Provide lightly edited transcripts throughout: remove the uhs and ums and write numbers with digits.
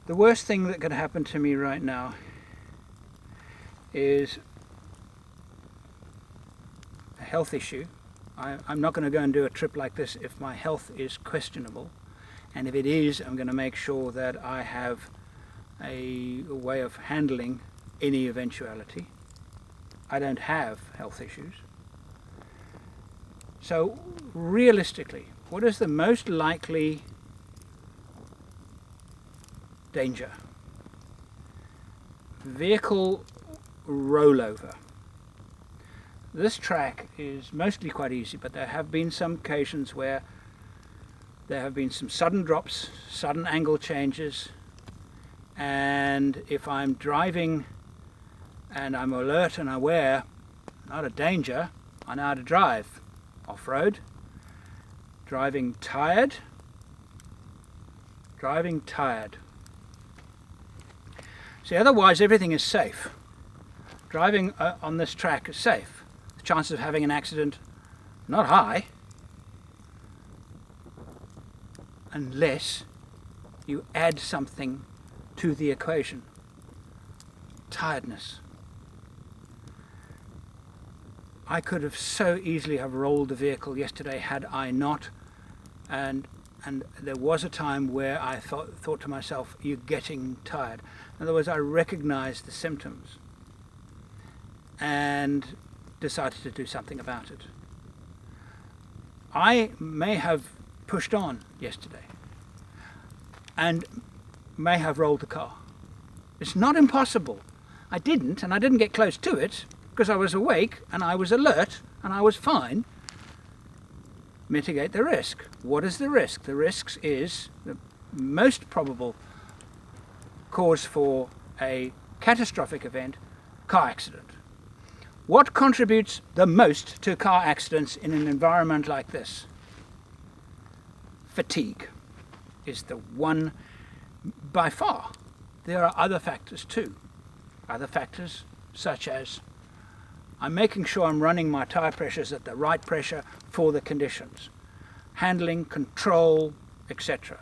The worst thing that could happen to me right now is a health issue. I'm not going to go and do a trip like this if my health is questionable, and if it is, I'm going to make sure that I have a way of handling any eventuality. I don't have health issues. So realistically, what is the most likely danger? Vehicle rollover. This track is mostly quite easy, but there have been some occasions where there have been some sudden drops, sudden angle changes, and if I'm driving and I'm alert and aware, not a danger, I know how to drive. Off-road, driving tired. See, otherwise everything is safe. Driving on this track is safe. The chances of having an accident, not high, unless you add something to the equation. Tiredness. I could have so easily have rolled the vehicle yesterday had I not, and there was a time where I thought to myself, you're getting tired. In other words, I recognized the symptoms and decided to do something about it. I may have pushed on yesterday and may have rolled the car. It's not impossible. I didn't, and I didn't get close to it because I was awake and I was alert and I was fine. Mitigate the risk. What is the risk? The risk is the most probable cause for a catastrophic event, car accident. What contributes the most to car accidents in an environment like this? Fatigue is the one by far. There are other factors too. Other factors such as I'm making sure I'm running my tire pressures at the right pressure for the conditions. Handling, control, etc.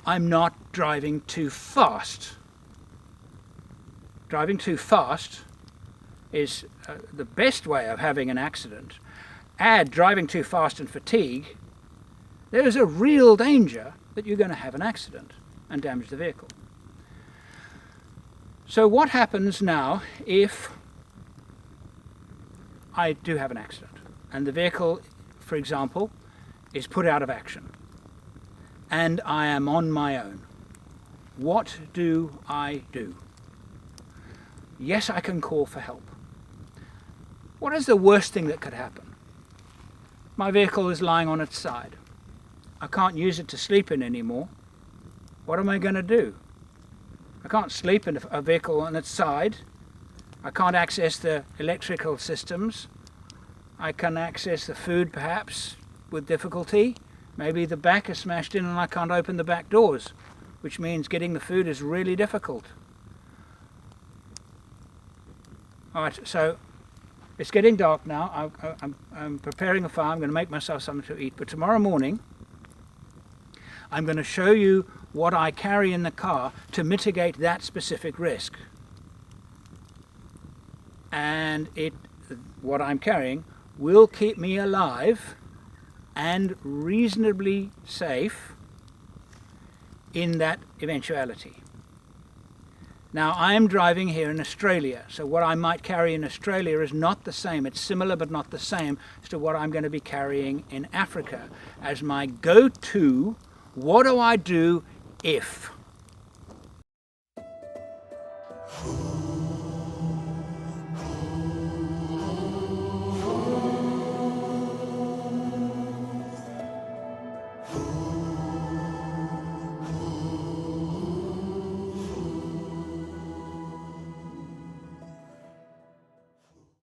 I'm not driving too fast. Driving too fast is the best way of having an accident. Add driving too fast and fatigue, there is a real danger that you're going to have an accident and damage the vehicle. So what happens now if I do have an accident and the vehicle, for example, is put out of action and I am on my own? What do I do? Yes, I can call for help. What is the worst thing that could happen? My vehicle is lying on its side. I can't use it to sleep in anymore. What am I going to do? I can't sleep in a vehicle on its side. I can't access the electrical systems. I can access the food perhaps with difficulty. Maybe the back is smashed in and I can't open the back doors, which means getting the food is really difficult. Alright, so it's getting dark now. I'm preparing a fire. I'm going to make myself something to eat. But tomorrow morning, I'm going to show you what I carry in the car to mitigate that specific risk. And what I'm carrying will keep me alive and reasonably safe in that eventuality. Now, I'm driving here in Australia, so what I might carry in Australia is not the same. It's similar but not the same as to what I'm going to be carrying in Africa as my go-to. What do I do if?